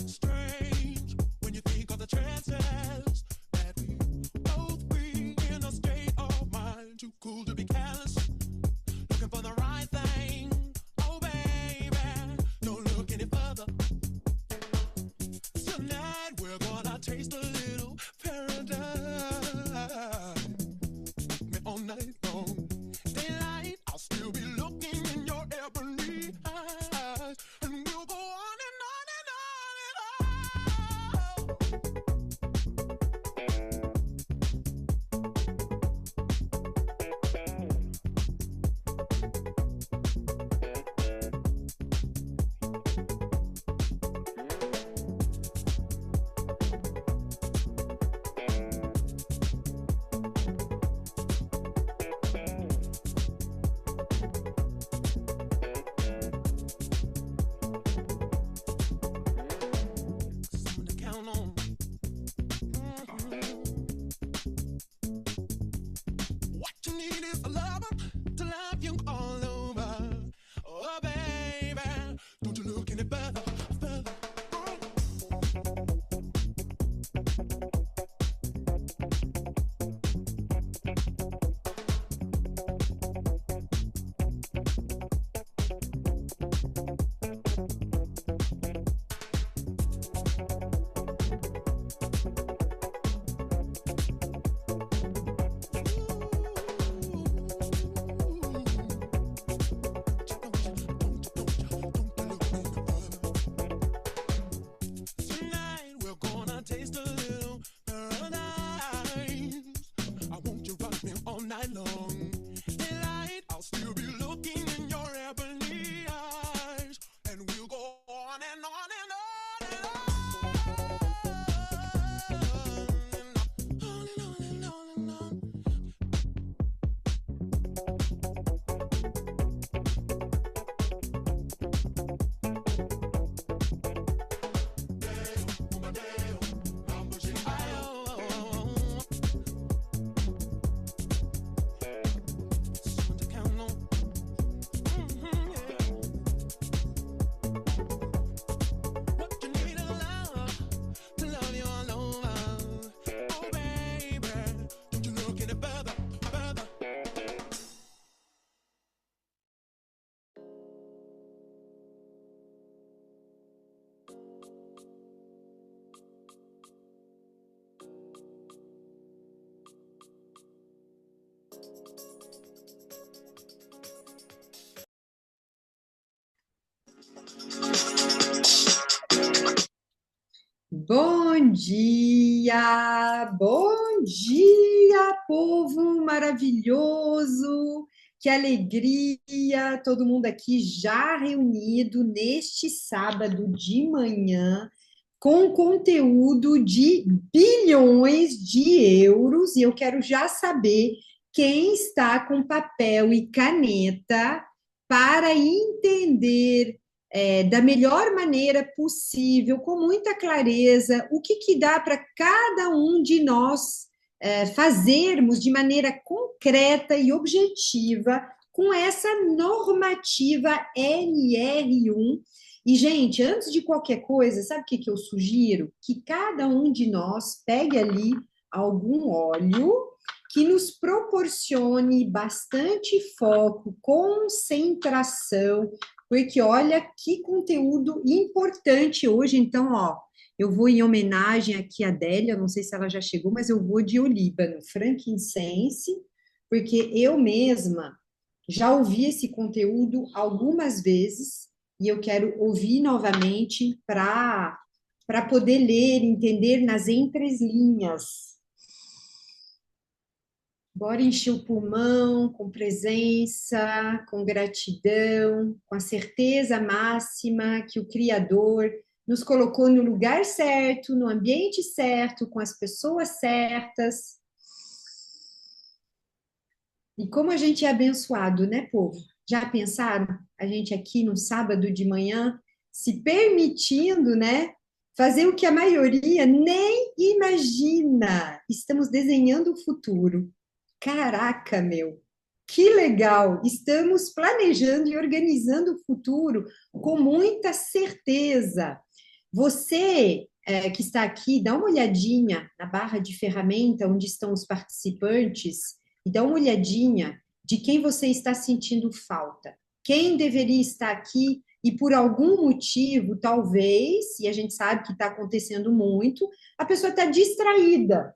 Strange when you think of the chances that we both be in a state of mind too cool to be callous, looking for the right thing. Oh baby, don't look any further. Tonight we're gonna taste a little paradise. Me all night long, daylight. I'll still be looking in your ebony eyes, and we'll go on and on and on and someone to count on. What you need is a lover to love you all over. Oh baby, don't you look any further, further. Tonight we're gonna taste a little paradise. I want you rock me all night long. Daylight, I'll still be looking in your ebony eyes, and we'll go on and on and on and on. On and on and on and on. Someone to count on. What you need is love to love you all over. Oh baby, don't you look any further, further. Bom dia, povo maravilhoso, que alegria, todo mundo aqui já reunido neste sábado de manhã, com conteúdo de bilhões de euros, e eu quero já saber quem está com papel e caneta para entender da melhor maneira possível, com muita clareza, o que dá para cada um de nós fazermos de maneira concreta e objetiva com essa normativa NR1. E, gente, antes de qualquer coisa, sabe o que eu sugiro? Que cada um de nós pegue ali algum óleo que nos proporcione bastante foco, concentração, porque olha que conteúdo importante hoje. Então, ó, eu vou em homenagem aqui à Adélia, não sei se ela já chegou, mas eu vou de olíbano, frankincense, porque eu mesma já ouvi esse conteúdo algumas vezes e eu quero ouvir novamente para poder ler, entender nas entrelinhas. Bora encher o pulmão com presença, com gratidão, com a certeza máxima que o Criador nos colocou no lugar certo, no ambiente certo, com as pessoas certas. E como a gente é abençoado, né, povo? Já pensaram? A gente aqui no sábado de manhã se permitindo, né, fazer o que a maioria nem imagina. Estamos desenhando o futuro. Caraca, meu, que legal! Estamos planejando e organizando o futuro com muita certeza. Você que está aqui, dá uma olhadinha na barra de ferramenta onde estão os participantes e dá uma olhadinha de quem você está sentindo falta. Quem deveria estar aqui e por algum motivo, talvez, e a gente sabe que está acontecendo muito, a pessoa está distraída.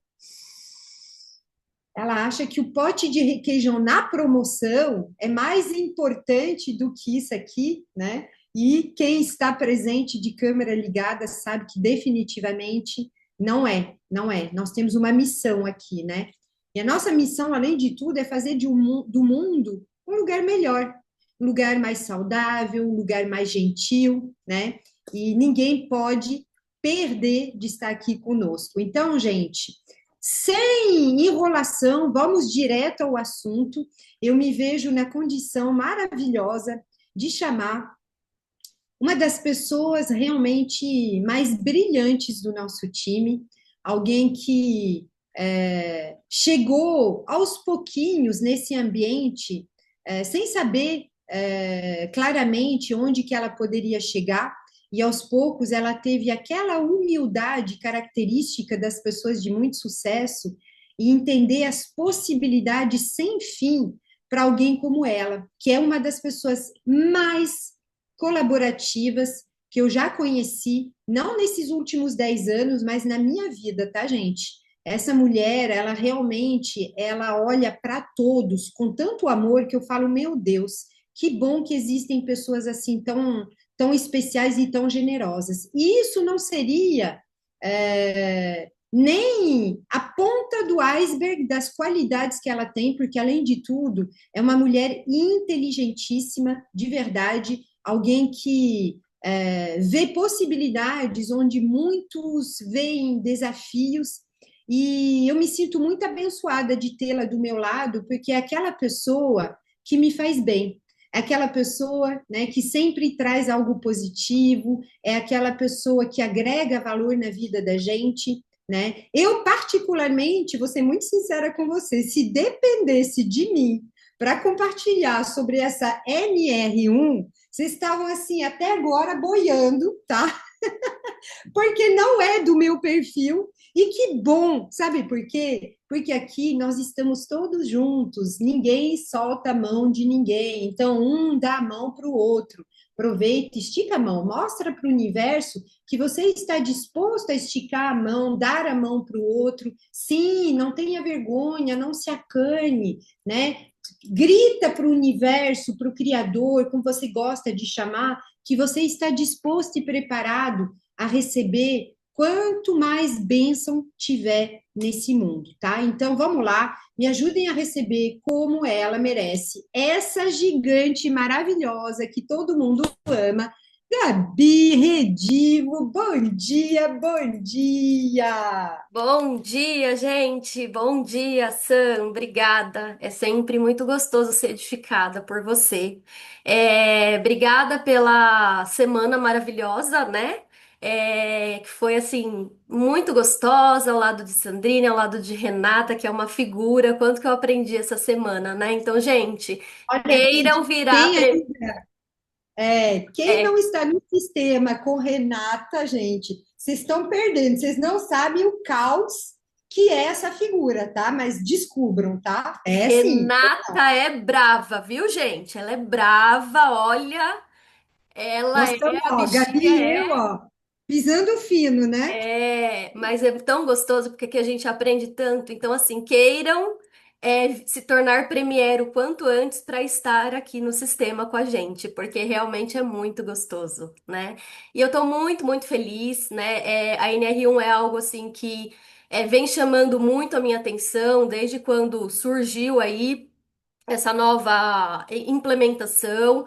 Ela acha que o pote de requeijão na promoção é mais importante do que isso aqui, né? E quem está presente de câmera ligada sabe que definitivamente não é. Nós temos uma missão aqui, né? E a nossa missão, além de tudo, é fazer do mundo um lugar melhor, um lugar mais saudável, um lugar mais gentil, né? E ninguém pode perder de estar aqui conosco. Então, gente, sem enrolação, vamos direto ao assunto. Eu me vejo na condição maravilhosa de chamar uma das pessoas realmente mais brilhantes do nosso time, alguém que chegou aos pouquinhos nesse ambiente, sem saber claramente onde que ela poderia chegar, e aos poucos ela teve aquela humildade característica das pessoas de muito sucesso e entender as possibilidades sem fim para alguém como ela, que é uma das pessoas mais colaborativas que eu já conheci, não nesses últimos 10 anos, mas na minha vida, tá, gente? Essa mulher, ela realmente, ela olha para todos com tanto amor que eu falo, meu Deus, que bom que existem pessoas assim tão especiais e tão generosas. E isso não seria nem a ponta do iceberg das qualidades que ela tem, porque, além de tudo, é uma mulher inteligentíssima, de verdade, alguém que vê possibilidades onde muitos veem desafios, e eu me sinto muito abençoada de tê-la do meu lado, porque é aquela pessoa que me faz bem, é aquela pessoa, né, que sempre traz algo positivo, é aquela pessoa que agrega valor na vida da gente, né? Eu, particularmente, vou ser muito sincera com você, se dependesse de mim para compartilhar sobre essa NR1, vocês estavam assim até agora boiando, tá? Porque não é do meu perfil. E que bom, sabe por quê? Porque aqui nós estamos todos juntos, ninguém solta a mão de ninguém, então um dá a mão para o outro. Aproveita, estica a mão, mostra para o universo que você está disposto a esticar a mão, dar a mão para o outro. Sim, não tenha vergonha, não se acane, né? Grita para o universo, para o Criador, como você gosta de chamar, que você está disposto e preparado a receber quanto mais bênção tiver nesse mundo, tá? Então vamos lá, me ajudem a receber como ela merece. Essa gigante maravilhosa que todo mundo ama, Gabi Redivo. Bom dia, bom dia! Bom dia, gente. Bom dia, Sam. Obrigada. É sempre muito gostoso ser edificada por você. Obrigada pela semana maravilhosa, né? Que foi assim muito gostosa ao lado de Sandrine, ao lado de Renata, que é uma figura. Quanto que eu aprendi essa semana, né? Então, gente, Olha, gente, queiram virar. quem É, não está no sistema com Renata, gente, vocês estão perdendo, vocês não sabem o caos que é essa figura, tá? Mas descubram, tá? É sim. Renata é brava, viu, gente? Ela é brava, olha. Ela Nós é, estamos, a ó, Gabi bichinha e eu, ó, pisando fino, né? mas é tão gostoso porque aqui a gente aprende tanto. Então, assim, queiram se tornar Premiere o quanto antes para estar aqui no sistema com a gente, porque realmente é muito gostoso, né? E eu tô muito, muito feliz, né? A NR1 é algo assim que vem chamando muito a minha atenção desde quando surgiu aí essa nova implementação.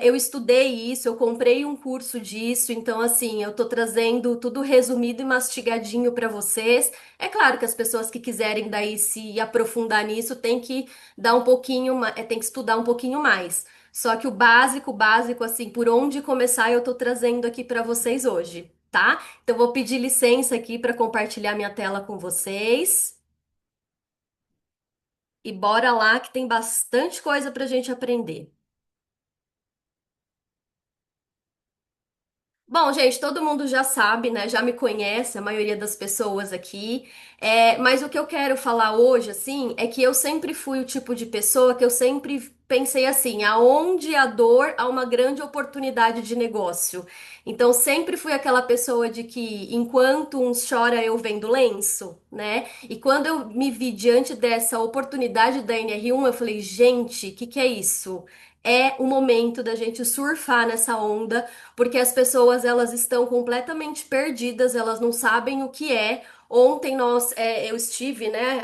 Eu estudei isso, eu comprei um curso disso, então assim, eu tô trazendo tudo resumido e mastigadinho para vocês. É claro que as pessoas que quiserem daí se aprofundar nisso tem que dar um pouquinho, tem que estudar um pouquinho mais. Só que o básico, assim, por onde começar, eu tô trazendo aqui para vocês hoje, tá? Então, vou pedir licença aqui para compartilhar minha tela com vocês. E bora lá, que tem bastante coisa para a gente aprender. Bom, gente, todo mundo já sabe, né? Já me conhece, a maioria das pessoas aqui. Mas o que eu quero falar hoje, assim, é que eu sempre fui o tipo de pessoa que eu sempre pensei assim: aonde há dor, há uma grande oportunidade de negócio. Então, sempre fui aquela pessoa de que enquanto uns chora, eu vendo lenço, né? E quando eu me vi diante dessa oportunidade da NR1, eu falei: gente, o que é isso? É o momento da gente surfar nessa onda porque as pessoas elas estão completamente perdidas, elas não sabem o que é. Ontem eu estive, né,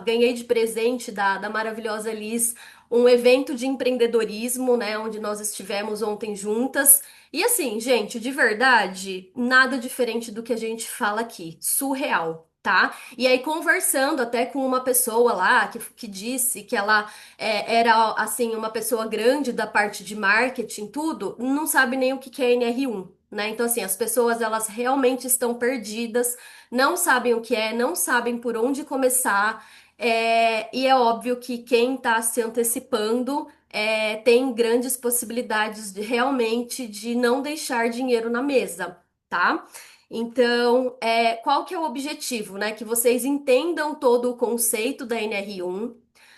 ganhei de presente da maravilhosa Liz um evento de empreendedorismo, né, onde nós estivemos ontem juntas. E assim, gente, de verdade, nada diferente do que a gente fala aqui, surreal. Tá? E aí, conversando até com uma pessoa lá que disse que ela era assim uma pessoa grande da parte de marketing, tudo, não sabe nem o que que é NR1, né? Então assim, as pessoas elas realmente estão perdidas, não sabem o que é, não sabem por onde começar, e é óbvio que quem está se antecipando tem grandes possibilidades de realmente de não deixar dinheiro na mesa, tá? Então, qual que é o objetivo, né? Que vocês entendam todo o conceito da NR1,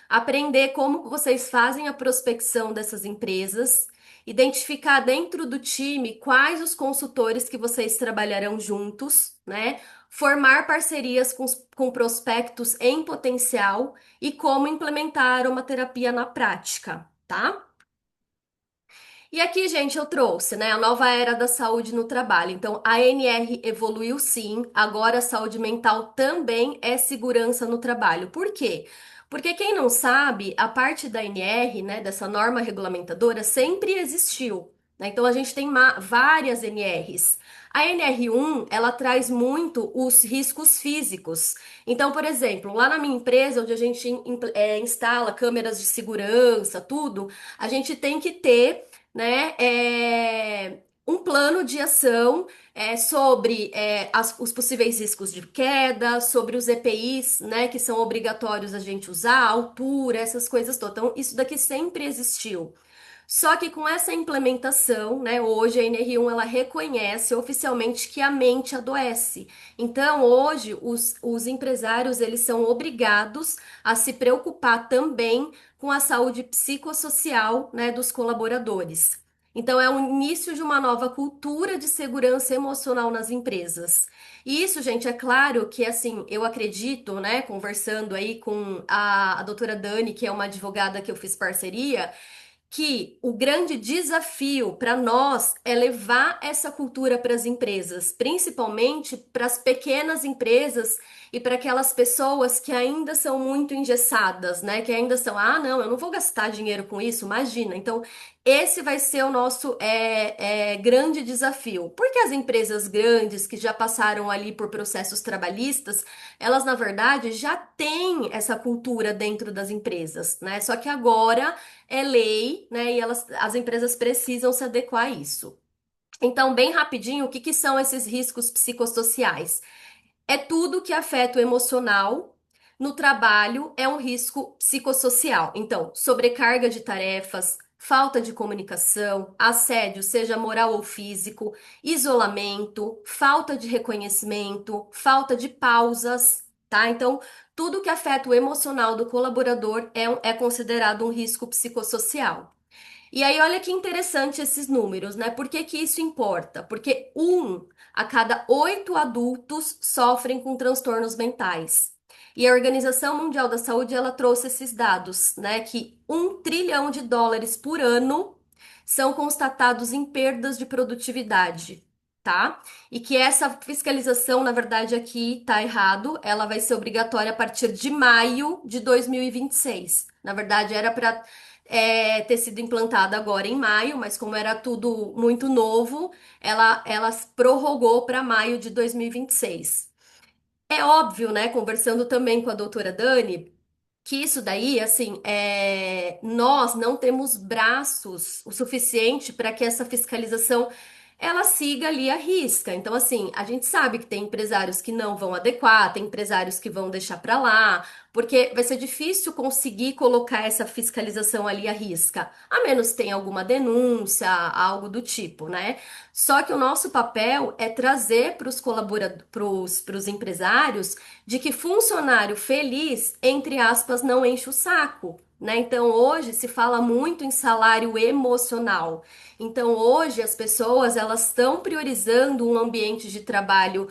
aprender como vocês fazem a prospecção dessas empresas, identificar dentro do time quais os consultores que vocês trabalharão juntos, né? Formar parcerias com prospectos em potencial e como implementar uma terapia na prática, tá? E aqui, gente, eu trouxe, né, a nova era da saúde no trabalho. Então, a ANR evoluiu sim, agora a saúde mental também é segurança no trabalho. Por quê? Porque quem não sabe, a parte da ANR, né, dessa norma regulamentadora, sempre existiu, né? Então, a gente tem várias ANRs. A NR1, ela traz muito os riscos físicos. Então, por exemplo, lá na minha empresa, onde a gente instala câmeras de segurança, tudo, a gente tem que ter, né, um plano de ação sobre os possíveis riscos de queda, sobre os EPIs, né, que são obrigatórios a gente usar, altura, essas coisas todas. Então, isso daqui sempre existiu. Só que com essa implementação, né, hoje a NR1 ela reconhece oficialmente que a mente adoece. Então, hoje os empresários eles são obrigados a se preocupar também com a saúde psicossocial, né, dos colaboradores. Então, é o início de uma nova cultura de segurança emocional nas empresas. E isso, gente, é claro que, assim, eu acredito, né, conversando aí com a doutora Dani, que é uma advogada que eu fiz parceria, que o grande desafio para nós é levar essa cultura para as empresas, principalmente para as pequenas empresas e para aquelas pessoas que ainda são muito engessadas, né? Que ainda são, ah, não, eu não vou gastar dinheiro com isso, imagina. Então, esse vai ser o nosso grande desafio, porque as empresas grandes que já passaram ali por processos trabalhistas, elas, na verdade, já têm essa cultura dentro das empresas, né? Só que agora é lei, né? E as empresas precisam se adequar a isso. Então, bem rapidinho, o que que são esses riscos psicossociais? É tudo que afeta o emocional. No trabalho é um risco psicossocial. Então, sobrecarga de tarefas, falta de comunicação, assédio, seja moral ou físico, isolamento, falta de reconhecimento, falta de pausas, tá? Então, tudo que afeta o emocional do colaborador é considerado um risco psicossocial. E aí, olha que interessante esses números, né? Por que que isso importa? Porque um a cada 8 adultos sofrem com transtornos mentais. E a Organização Mundial da Saúde, ela trouxe esses dados, né? Que US$ 1 trilhão por ano são constatados em perdas de produtividade, tá? E que essa fiscalização, na verdade, aqui tá errado, ela vai ser obrigatória a partir de maio de 2026. Na verdade, era para ter sido implantada agora em maio, mas como era tudo muito novo, ela prorrogou para maio de 2026. É óbvio, né? Conversando também com a doutora Dani, que isso daí, assim, nós não temos braços o suficiente para que essa fiscalização ela siga ali à risca. Então, assim, a gente sabe que tem empresários que não vão adequar, tem empresários que vão deixar para lá, porque vai ser difícil conseguir colocar essa fiscalização ali à risca, a menos que tenha alguma denúncia, algo do tipo, né? Só que o nosso papel é trazer para os colaboradores, para os empresários de que funcionário feliz, entre aspas, não enche o saco. Né? Então, hoje se fala muito em salário emocional. Então, hoje as pessoas elas estão priorizando um ambiente de trabalho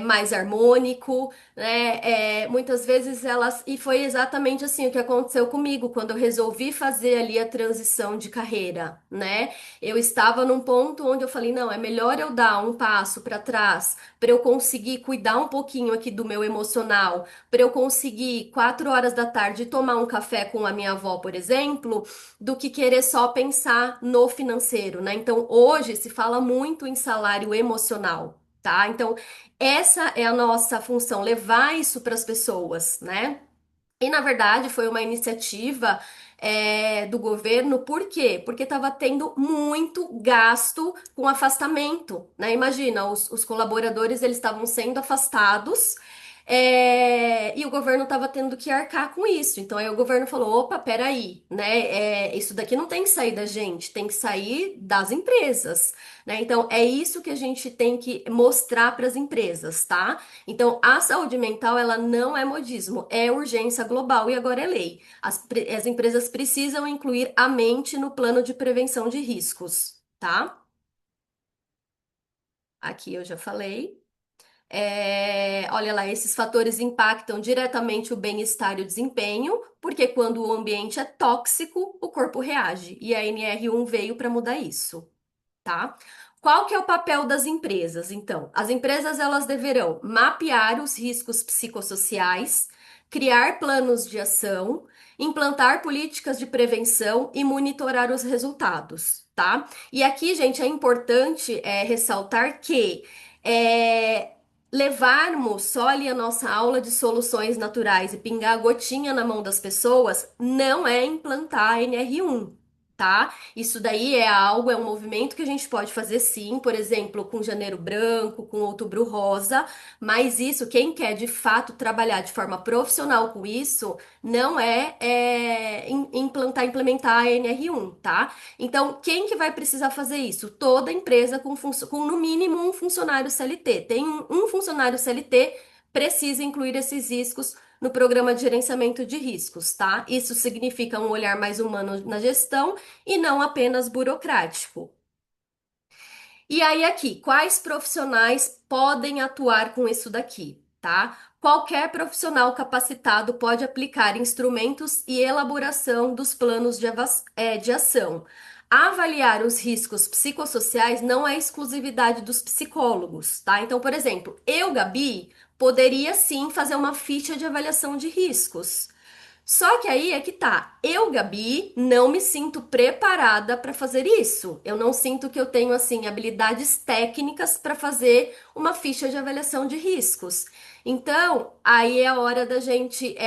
mais harmônico, né? Muitas vezes elas e foi exatamente assim o que aconteceu comigo quando eu resolvi fazer ali a transição de carreira, né? Eu estava num ponto onde eu falei, não, é melhor eu dar um passo para trás para eu conseguir cuidar um pouquinho aqui do meu emocional, para eu conseguir 4 horas da tarde tomar um café com a minha avó, por exemplo, do que querer só pensar no financeiro, né? Então, hoje se fala muito em salário emocional, tá? Então, essa é a nossa função, levar isso para as pessoas, né? E, na verdade, foi uma iniciativa do governo, por quê? Porque estava tendo muito gasto com afastamento, né? Imagina, os colaboradores eles estavam sendo afastados, e o governo estava tendo que arcar com isso. Então, aí o governo falou, opa, peraí, né? Isso daqui não tem que sair da gente, tem que sair das empresas, né? Então, é isso que a gente tem que mostrar para as empresas, tá? Então, a saúde mental, ela não é modismo, é urgência global e agora é lei. As empresas precisam incluir a mente no plano de prevenção de riscos, tá? Aqui eu já falei. Olha lá, esses fatores impactam diretamente o bem-estar e o desempenho, porque quando o ambiente é tóxico, o corpo reage. E a NR1 veio para mudar isso, tá? Qual que é o papel das empresas? Então, as empresas elas deverão mapear os riscos psicossociais, criar planos de ação, implantar políticas de prevenção e monitorar os resultados, tá? E aqui, gente, é importante ressaltar que é, levarmos só ali a nossa aula de soluções naturais e pingar a gotinha na mão das pessoas não é implantar a NR1. Tá? Isso daí é algo, é um movimento que a gente pode fazer sim, por exemplo, com Janeiro Branco, com Outubro Rosa, mas isso, quem quer de fato trabalhar de forma profissional com isso, não implementar a NR1, tá? Então, quem que vai precisar fazer isso? Toda empresa com no mínimo um funcionário CLT. Tem um funcionário CLT, precisa incluir esses riscos no programa de gerenciamento de riscos, tá? Isso significa um olhar mais humano na gestão e não apenas burocrático. E aí, aqui, quais profissionais podem atuar com isso daqui, tá? Qualquer profissional capacitado pode aplicar instrumentos e elaboração dos planos de ação. Avaliar os riscos psicossociais não é exclusividade dos psicólogos, tá? Então, por exemplo, eu, Gabi, poderia sim fazer uma ficha de avaliação de riscos. Só que aí é que tá. Eu, Gabi, não me sinto preparada para fazer isso. Eu não sinto que eu tenho assim habilidades técnicas para fazer uma ficha de avaliação de riscos. Então, aí é a hora da gente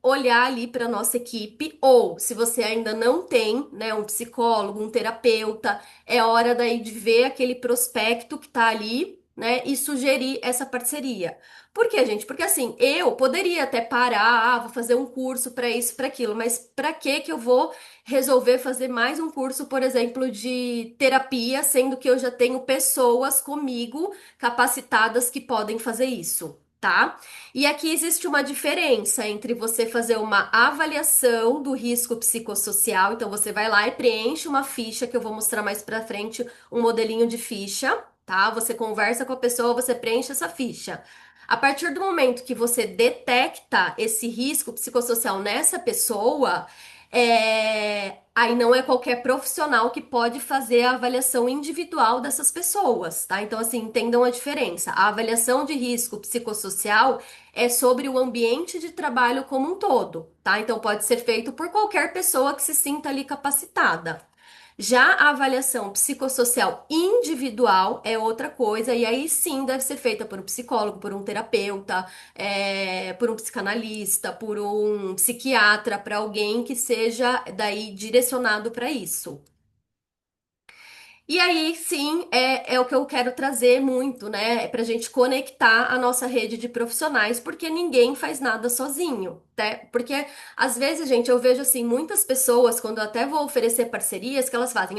olhar ali para nossa equipe, ou se você ainda não tem, né, um psicólogo, um terapeuta, é hora daí de ver aquele prospecto que tá ali, né, e sugerir essa parceria. Por quê, gente? Porque assim, eu poderia até parar, vou fazer um curso para isso, para aquilo, mas para que eu vou resolver fazer mais um curso, por exemplo, de terapia, sendo que eu já tenho pessoas comigo capacitadas que podem fazer isso, tá? E aqui existe uma diferença entre você fazer uma avaliação do risco psicossocial, então você vai lá e preenche uma ficha que eu vou mostrar mais para frente, um modelinho de ficha, tá? Você conversa com a pessoa, você preenche essa ficha. A partir do momento que você detecta esse risco psicossocial nessa pessoa, aí não é qualquer profissional que pode fazer a avaliação individual dessas pessoas, tá? Então, assim, entendam a diferença. A avaliação de risco psicossocial é sobre o ambiente de trabalho como um todo, tá? Então, pode ser feito por qualquer pessoa que se sinta ali capacitada. Já a avaliação psicossocial individual é outra coisa, e aí sim deve ser feita por um psicólogo, por um terapeuta, por um psicanalista, por um psiquiatra, para alguém que seja daí direcionado para isso. E aí, sim, é o que eu quero trazer muito, né? É pra gente conectar a nossa rede de profissionais, porque ninguém faz nada sozinho, né? Porque, às vezes, gente, eu vejo, assim, muitas pessoas, quando eu até vou oferecer parcerias, que elas fazem,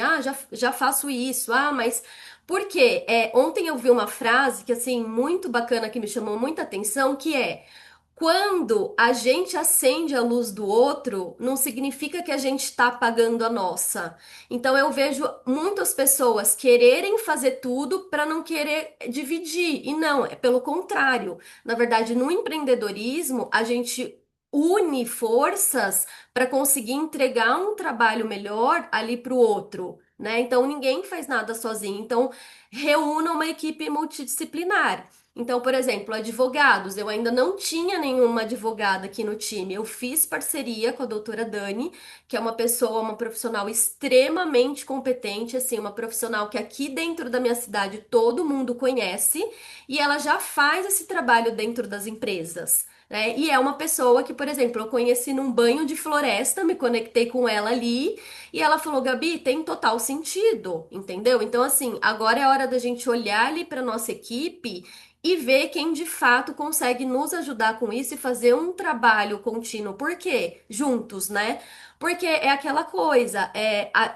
já faço isso, mas... Por quê? Ontem eu vi uma frase que, assim, muito bacana, que me chamou muita atenção, que é... Quando a gente acende a luz do outro, não significa que a gente está apagando a nossa. Então eu vejo muitas pessoas quererem fazer tudo para não querer dividir. E não, é pelo contrário. Na verdade, no empreendedorismo, a gente une forças para conseguir entregar um trabalho melhor ali para o outro. Né? Então ninguém faz nada sozinho. Então reúna uma equipe multidisciplinar. Então, por exemplo, advogados, eu ainda não tinha nenhuma advogada aqui no time. Eu fiz parceria com a doutora Dani, que é uma pessoa, uma profissional extremamente competente, assim, uma profissional que aqui dentro da minha cidade todo mundo conhece, e ela já faz esse trabalho dentro das empresas. Né? E é uma pessoa que, por exemplo, eu conheci num banho de floresta, me conectei com ela ali, e ela falou: Gabi, tem total sentido, entendeu? Então, assim, agora é hora da gente olhar ali para nossa equipe e ver quem de fato consegue nos ajudar com isso e fazer um trabalho contínuo. Por quê? Juntos, né? Porque é aquela coisa,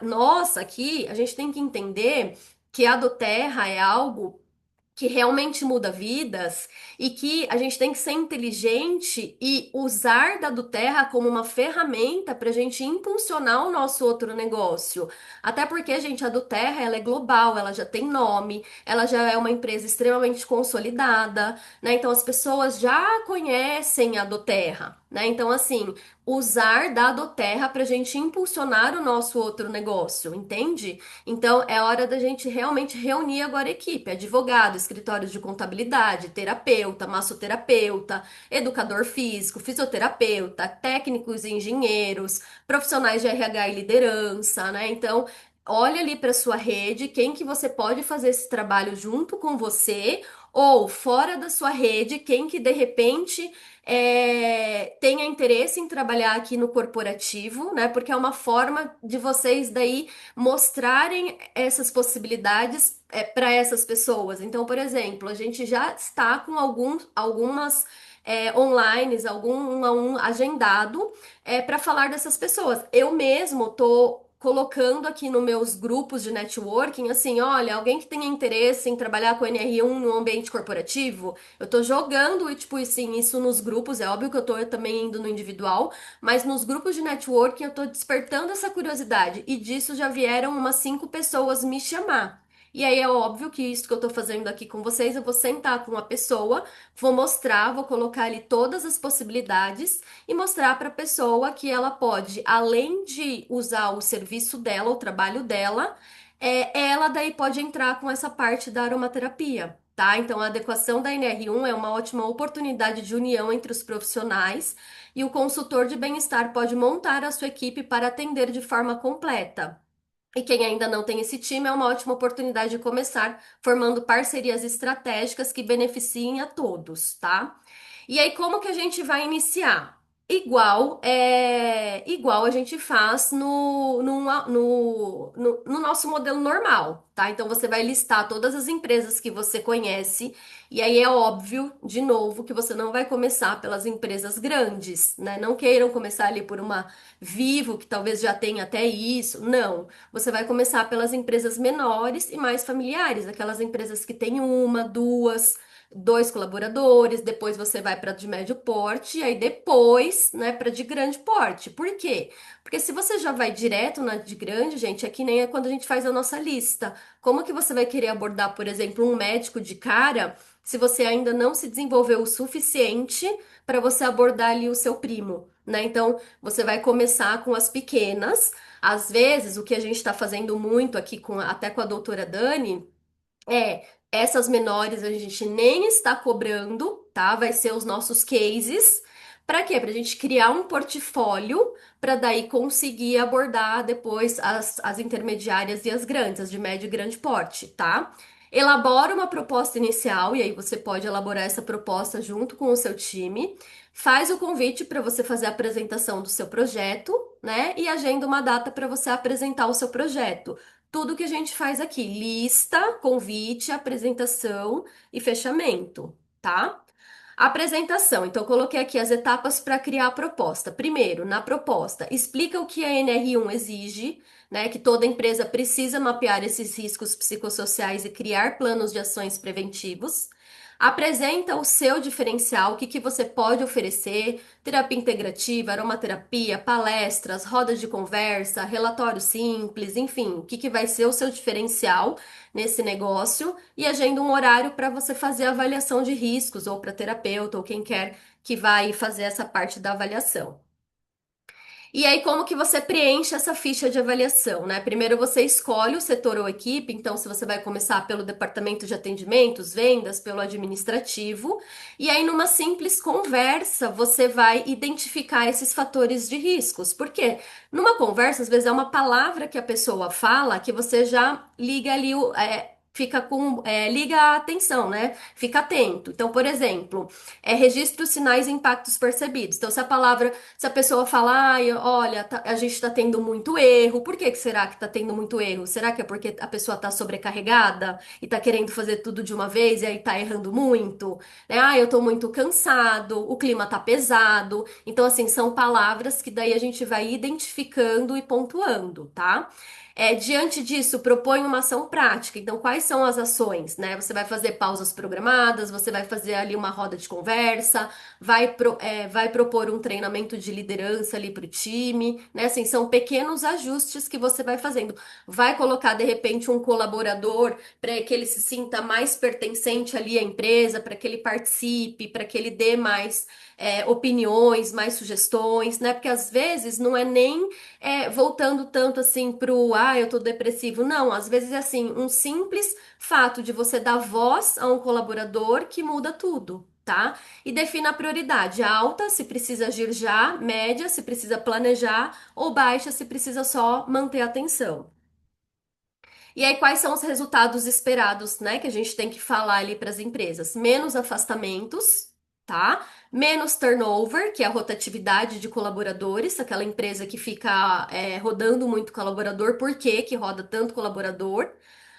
nós aqui, a gente tem que entender que a do Terra é algo que realmente muda vidas e que a gente tem que ser inteligente e usar da do Terra como uma ferramenta para a gente impulsionar o nosso outro negócio. Até porque, gente, a do Terra ela é global, ela já tem nome, ela já é uma empresa extremamente consolidada, né? Então as pessoas já conhecem a do Terra, né? Então, assim, usar da do Terra para a gente impulsionar o nosso outro negócio, entende? Então, é hora da gente realmente reunir agora a equipe: advogado, escritórios de contabilidade, terapeuta, massoterapeuta, educador físico, fisioterapeuta, técnicos e engenheiros, profissionais de RH e liderança, né? Então, olha ali para sua rede, quem que você pode fazer esse trabalho junto com você ou fora da sua rede, quem que de repente tenha interesse em trabalhar aqui no corporativo, né? Porque é uma forma de vocês daí mostrarem essas possibilidades para essas pessoas. Então, por exemplo, a gente já está com algumas online, algum um a um agendado para falar dessas pessoas. Eu mesmo tô colocando aqui nos meus grupos de networking, assim, olha, alguém que tenha interesse em trabalhar com NR1 no ambiente corporativo, eu tô jogando, tipo, assim, isso nos grupos, é óbvio que eu tô também indo no individual, mas nos grupos de networking eu tô despertando essa curiosidade, e disso já vieram umas 5 pessoas me chamar. E aí é óbvio que isso que eu tô fazendo aqui com vocês, eu vou sentar com uma pessoa, vou mostrar, vou colocar ali todas as possibilidades e mostrar para a pessoa que ela pode, além de usar o serviço dela, o trabalho dela, ela daí pode entrar com essa parte da aromaterapia. Tá? Então, a adequação da NR1 é uma ótima oportunidade de união entre os profissionais e o consultor de bem-estar pode montar a sua equipe para atender de forma completa. E quem ainda não tem esse time é uma ótima oportunidade de começar formando parcerias estratégicas que beneficiem a todos, tá? E aí, como que a gente vai iniciar? Igual a gente faz no nosso modelo normal, tá? Então você vai listar todas as empresas que você conhece, e aí é óbvio, de novo, que você não vai começar pelas empresas grandes, né? Não queiram começar ali por uma Vivo, que talvez já tenha até isso. Não. Você vai começar pelas empresas menores e mais familiares, aquelas empresas que têm uma, duas, dois colaboradores, depois você vai para de médio porte, e aí depois, né, para de grande porte. Por quê? Porque se você já vai direto na de grande, gente, é que nem é quando a gente faz a nossa lista. Como que você vai querer abordar, por exemplo, um médico de cara, se você ainda não se desenvolveu o suficiente para você abordar ali o seu primo, né? Então, você vai começar com as pequenas. Às vezes, o que a gente está fazendo muito aqui até com a doutora Dani essas menores a gente nem está cobrando, tá? Vai ser os nossos cases Para quê? Para a gente criar um portfólio para daí conseguir abordar depois as intermediárias e as grandes, as de médio e grande porte, tá? Elabora uma proposta inicial, e aí você pode elaborar essa proposta junto com o seu time. Faz o convite para você fazer a apresentação do seu projeto, né? E agenda uma data para você apresentar o seu projeto. Tudo que a gente faz aqui: lista, convite, apresentação e fechamento, tá? Apresentação. Então, eu coloquei aqui as etapas para criar a proposta. Primeiro, na proposta, explica o que a NR1 exige, né? Que toda empresa precisa mapear esses riscos psicossociais e criar planos de ações preventivos. Apresenta o seu diferencial, o que que você pode oferecer, terapia integrativa, aromaterapia, palestras, rodas de conversa, relatório simples, enfim, o que que vai ser o seu diferencial nesse negócio e agenda um horário para você fazer a avaliação de riscos, ou para terapeuta, ou quem quer que vai fazer essa parte da avaliação. E aí, como que você preenche essa ficha de avaliação, né? Primeiro você escolhe o setor ou equipe, então se você vai começar pelo departamento de atendimentos, vendas, pelo administrativo, e aí numa simples conversa você vai identificar esses fatores de riscos. Por quê? Numa conversa, às vezes é uma palavra que a pessoa fala que você já liga ali fica com, liga a atenção, né? Fica atento. Então, por exemplo, registro sinais e impactos percebidos. Então, se a pessoa fala, ai, olha, a gente está tendo muito erro, por que que será que está tendo muito erro? Será que é porque a pessoa está sobrecarregada e está querendo fazer tudo de uma vez e aí está errando muito? Né? Ah, eu estou muito cansado, o clima está pesado. Então, assim, são palavras que daí a gente vai identificando e pontuando, tá? Diante disso, propõe uma ação prática. Então, quais são as ações, né? Você vai fazer pausas programadas, você vai fazer ali uma roda de conversa, vai propor um treinamento de liderança ali para o time, né? Assim, são pequenos ajustes que você vai fazendo. Vai colocar, de repente, um colaborador para que ele se sinta mais pertencente ali à empresa, para que ele participe, para que ele dê mais opiniões, mais sugestões, né? Porque às vezes não é nem voltando tanto assim pro, eu tô depressivo. Não, às vezes é assim, um simples fato de você dar voz a um colaborador que muda tudo, tá? E defina a prioridade, alta se precisa agir já, média se precisa planejar, ou baixa se precisa só manter a atenção. E aí, quais são os resultados esperados, né, que a gente tem que falar ali para as empresas? Menos afastamentos, tá? Menos turnover, que é a rotatividade de colaboradores, aquela empresa que fica rodando muito colaborador, por que que roda tanto colaborador?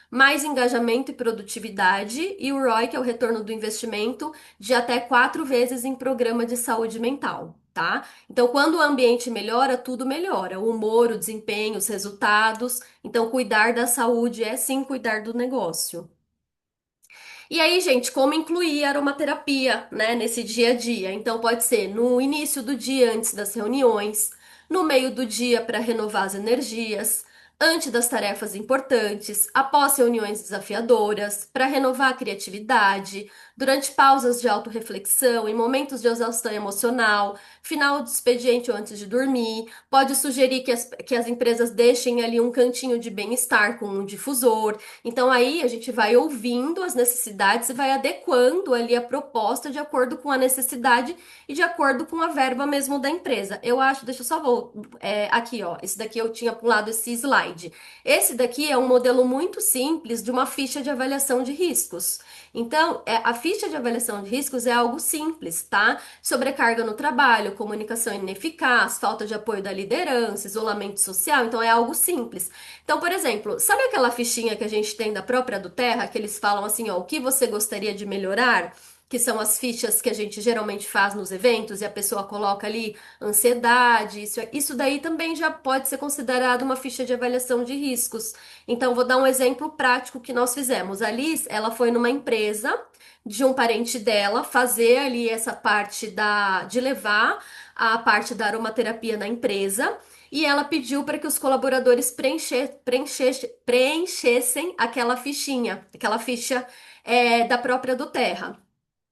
Mais engajamento e produtividade, e o ROI, que é o retorno do investimento, de até 4 vezes em programa de saúde mental, tá? Então, quando o ambiente melhora, tudo melhora. O humor, o desempenho, os resultados. Então, cuidar da saúde é sim cuidar do negócio. E aí, gente, como incluir a aromaterapia, né, nesse dia a dia? Então, pode ser no início do dia, antes das reuniões, no meio do dia para renovar as energias, antes das tarefas importantes, após reuniões desafiadoras, para renovar a criatividade, durante pausas de autorreflexão, em momentos de exaustão emocional, final do expediente ou antes de dormir. Pode sugerir que as empresas deixem ali um cantinho de bem-estar com um difusor. Então aí a gente vai ouvindo as necessidades e vai adequando ali a proposta de acordo com a necessidade e de acordo com a verba mesmo da empresa. Eu acho, deixa eu só aqui, ó, esse daqui eu tinha pulado esse slide. Esse daqui é um modelo muito simples de uma ficha de avaliação de riscos. Então, a ficha de avaliação de riscos é algo simples, tá? Sobrecarga no trabalho, comunicação ineficaz, falta de apoio da liderança, isolamento social, então é algo simples. Então, por exemplo, sabe aquela fichinha que a gente tem da própria do Terra, que eles falam assim, ó, o que você gostaria de melhorar? Que são as fichas que a gente geralmente faz nos eventos e a pessoa coloca ali ansiedade, isso daí também já pode ser considerado uma ficha de avaliação de riscos. Então, vou dar um exemplo prático que nós fizemos. A Liz, ela foi numa empresa de um parente dela fazer ali essa parte de levar a parte da aromaterapia na empresa. E ela pediu para que os colaboradores preenchessem aquela fichinha, aquela ficha da própria do Terra.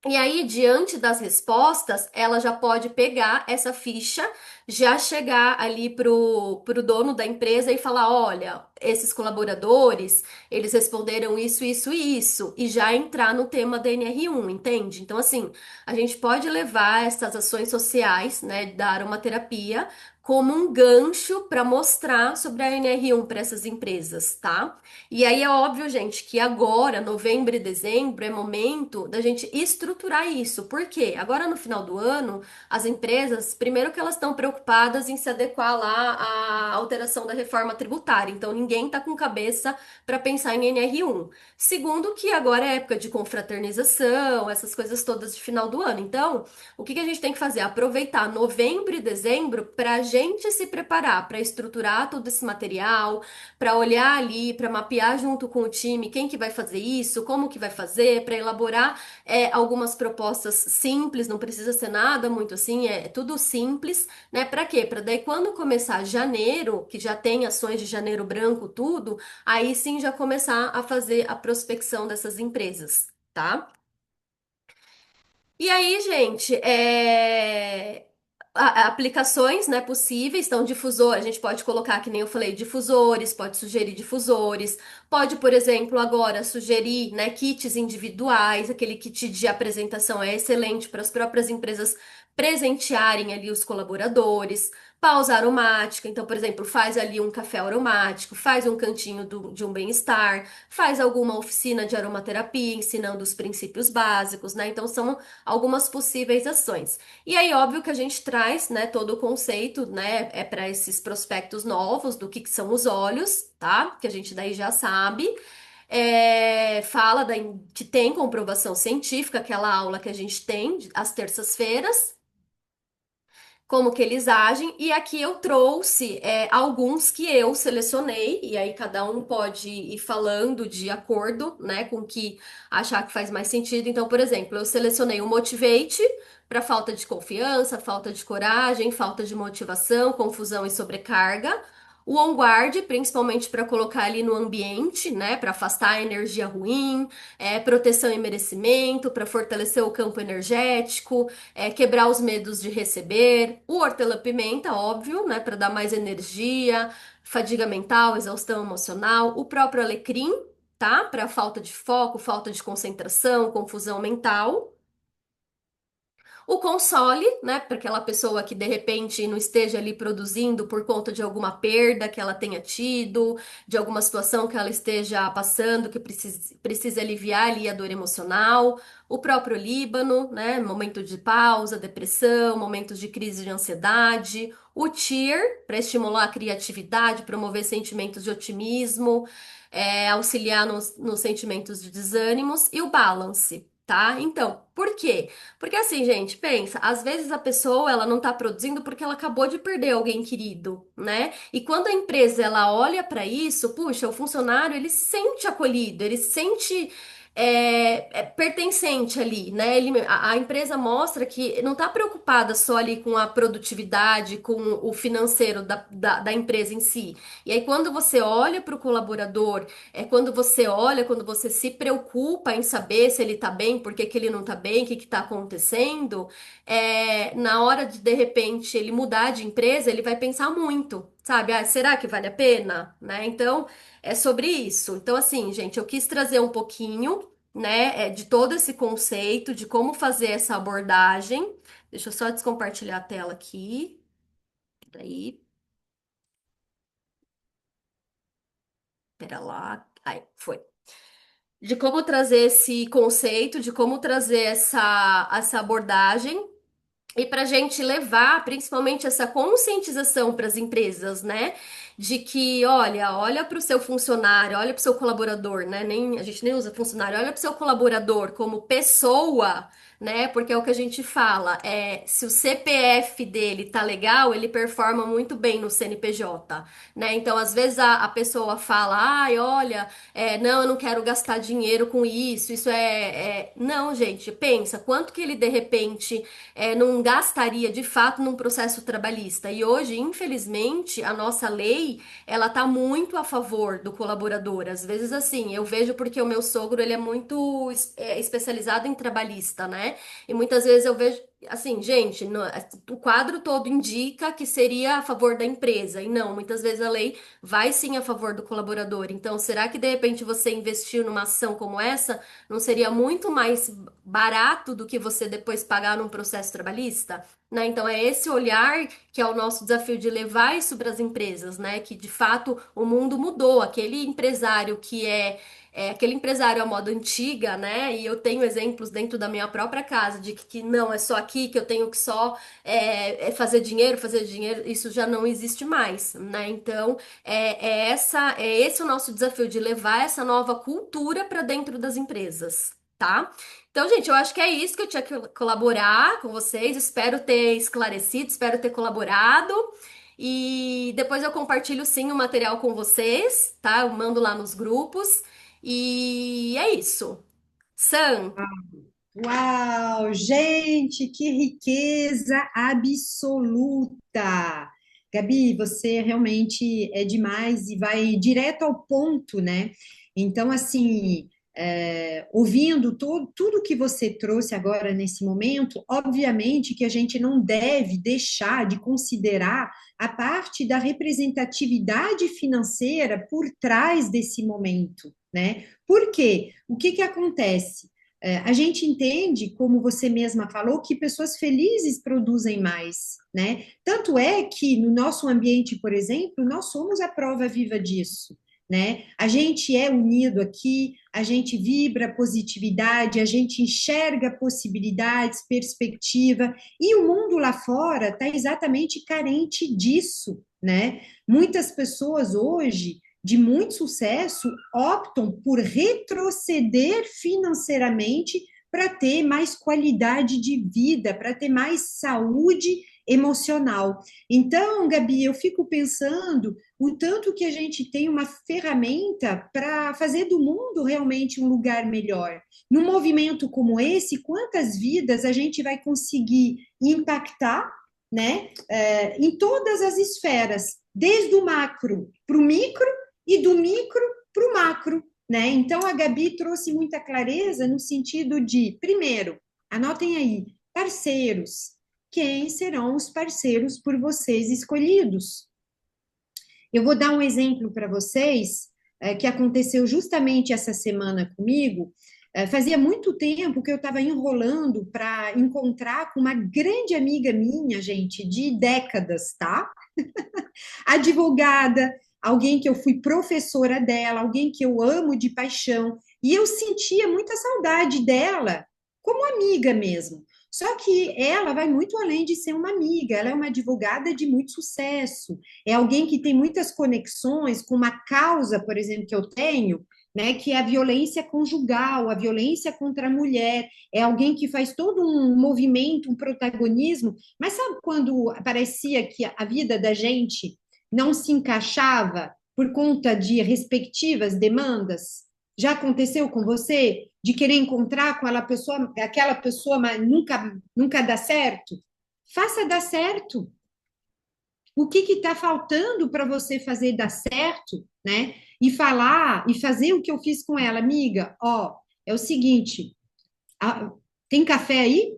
E aí, diante das respostas, ela já pode pegar essa ficha, já chegar ali pro dono da empresa e falar: olha, esses colaboradores, eles responderam isso, isso e isso, e já entrar no tema da NR1, entende? Então, assim, a gente pode levar essas ações sociais, né, da aromaterapia, como um gancho para mostrar sobre a NR1 para essas empresas, tá? E aí é óbvio, gente, que agora, novembro e dezembro, é momento da gente estruturar isso. Por quê? Agora no final do ano, as empresas, primeiro que elas estão preocupadas em se adequar lá à alteração da reforma tributária. Então ninguém está com cabeça para pensar em NR1. Segundo que agora é época de confraternização, essas coisas todas de final do ano. Então, o que que a gente tem que fazer? Aproveitar novembro e dezembro para a gente se preparar para estruturar todo esse material, para olhar ali, para mapear junto com o time quem que vai fazer isso, como que vai fazer, para elaborar algumas propostas simples, não precisa ser nada muito assim, é tudo simples, né? Para quê? Para daí quando começar janeiro, que já tem ações de janeiro branco, tudo, aí sim já começar a fazer a prospecção dessas empresas, tá? E aí, gente, aplicações, né, possíveis, então difusor, a gente pode colocar, que nem eu falei, difusores, pode sugerir difusores, pode, por exemplo, agora sugerir, né, kits individuais, aquele kit de apresentação é excelente para as próprias empresas presentearem ali os colaboradores. Pausa aromática, então, por exemplo, faz ali um café aromático, faz um cantinho de um bem-estar, faz alguma oficina de aromaterapia, ensinando os princípios básicos, né? Então, são algumas possíveis ações. E aí, óbvio que a gente traz, né, todo o conceito, né, para esses prospectos novos do que são os óleos, tá? Que a gente daí já sabe. Fala que tem comprovação científica, aquela aula que a gente tem às terças-feiras, como que eles agem, e aqui eu trouxe alguns que eu selecionei, e aí cada um pode ir falando de acordo, né, com o que achar que faz mais sentido. Então, por exemplo, eu selecionei o Motivate para falta de confiança, falta de coragem, falta de motivação, confusão e sobrecarga. O On Guard, principalmente para colocar ali no ambiente, né, para afastar a energia ruim, proteção e merecimento, para fortalecer o campo energético, quebrar os medos de receber, o hortelã-pimenta, óbvio, né, para dar mais energia, fadiga mental, exaustão emocional, o próprio alecrim, tá, para falta de foco, falta de concentração, confusão mental. O console, né, para aquela pessoa que de repente não esteja ali produzindo por conta de alguma perda que ela tenha tido, de alguma situação que ela esteja passando, que precisa aliviar ali a dor emocional. O próprio Líbano, né, momento de pausa, depressão, momentos de crise de ansiedade. O Cheer, para estimular a criatividade, promover sentimentos de otimismo, auxiliar nos sentimentos de desânimos. E o Balance. Tá? Então, por quê? Porque assim, gente, pensa, às vezes a pessoa ela não tá produzindo porque ela acabou de perder alguém querido, né? E quando a empresa ela olha para isso, puxa, o funcionário ele se sente acolhido, ele se sente pertencente ali, né? A empresa mostra que não tá preocupada só ali com a produtividade, com o financeiro da empresa em si. E aí, quando você olha para o colaborador, quando você se preocupa em saber se ele tá bem, por que que ele não tá bem, o que que tá acontecendo, na hora de repente ele mudar de empresa, ele vai pensar muito, sabe? Ah, será que vale a pena? Né? Então, é sobre isso. Então, assim, gente, eu quis trazer um pouquinho, né, de todo esse conceito, de como fazer essa abordagem. Deixa eu só descompartilhar a tela aqui. Peraí, pera lá. Aí, foi. De como trazer esse conceito, de como trazer essa abordagem e para a gente levar principalmente essa conscientização para as empresas, né? De que, olha para o seu funcionário, olha para o seu colaborador, né? A gente nem usa funcionário, olha para o seu colaborador como pessoa, né? Porque é o que a gente fala, se o CPF dele tá legal, ele performa muito bem no CNPJ, né? Então, às vezes a pessoa fala, ai, olha, não, eu não quero gastar dinheiro com isso, Não, gente, pensa, quanto que ele de repente não gastaria de fato num processo trabalhista. E hoje, infelizmente, a nossa lei lei, ela tá muito a favor do colaborador. Às vezes, assim, eu vejo porque o meu sogro, ele é muito especializado em trabalhista, né? E muitas vezes eu vejo, assim, gente, o quadro todo indica que seria a favor da empresa, e não, muitas vezes a lei vai sim a favor do colaborador. Então, será que de repente você investir numa ação como essa não seria muito mais barato do que você depois pagar num processo trabalhista? Né? Então, é esse olhar que é o nosso desafio de levar isso para as empresas, né? Que de fato o mundo mudou. Aquele empresário que é aquele empresário à moda antiga, né? E eu tenho exemplos dentro da minha própria casa de que não é só aqui que eu tenho que só fazer dinheiro, isso já não existe mais, né? Então, é esse o nosso desafio de levar essa nova cultura para dentro das empresas, tá? Então, gente, eu acho que é isso que eu tinha que colaborar com vocês. Espero ter esclarecido, espero ter colaborado. E depois eu compartilho sim o material com vocês, tá? Eu mando lá nos grupos. E é isso. Sam, Uau, gente, que riqueza absoluta! Gabi, você realmente é demais e vai direto ao ponto, né? Então, assim, ouvindo tudo que você trouxe agora nesse momento, obviamente que a gente não deve deixar de considerar a parte da representatividade financeira por trás desse momento, né? Por quê? O que que acontece? A gente entende, como você mesma falou, que pessoas felizes produzem mais, né? Tanto é que no nosso ambiente, por exemplo, nós somos a prova viva disso, né? A gente é unido aqui, a gente vibra positividade, a gente enxerga possibilidades, perspectiva, e o mundo lá fora está exatamente carente disso, né? Muitas pessoas hoje de muito sucesso optam por retroceder financeiramente para ter mais qualidade de vida, para ter mais saúde emocional. Então, Gabi, eu fico pensando o tanto que a gente tem uma ferramenta para fazer do mundo realmente um lugar melhor. Num movimento como esse, quantas vidas a gente vai conseguir impactar, né, em todas as esferas, desde o macro para o micro e do micro para o macro, né? Então a Gabi trouxe muita clareza no sentido de, primeiro, anotem aí, parceiros. Quem serão os parceiros por vocês escolhidos? Eu vou dar um exemplo para vocês que aconteceu justamente essa semana comigo. Fazia muito tempo que eu estava enrolando para encontrar com uma grande amiga minha, gente, de décadas, tá? Advogada, alguém que eu fui professora dela, alguém que eu amo de paixão, e eu sentia muita saudade dela, como amiga mesmo. Só que ela vai muito além de ser uma amiga, ela é uma advogada de muito sucesso, é alguém que tem muitas conexões com uma causa, por exemplo, que eu tenho, né, que é a violência conjugal, a violência contra a mulher, é alguém que faz todo um movimento, um protagonismo, mas sabe quando parecia que a vida da gente não se encaixava por conta de respectivas demandas? Já aconteceu com você de querer encontrar com aquela pessoa, mas nunca dá certo? Faça dar certo. O que está faltando para você fazer dar certo, né? E falar e fazer o que eu fiz com ela, amiga. Ó, é o seguinte: tem café aí?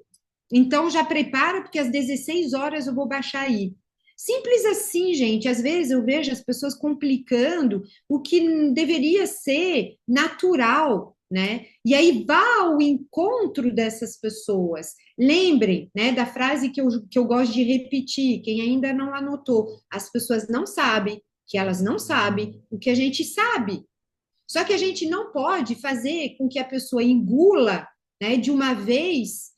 Então já prepara, porque às 16 horas eu vou baixar aí. Simples assim, gente. Às vezes eu vejo as pessoas complicando o que deveria ser natural, né? E aí vá ao encontro dessas pessoas. Lembrem, né, da frase que eu gosto de repetir, quem ainda não anotou. As pessoas não sabem que elas não sabem o que a gente sabe. Só que a gente não pode fazer com que a pessoa engula, né, de uma vez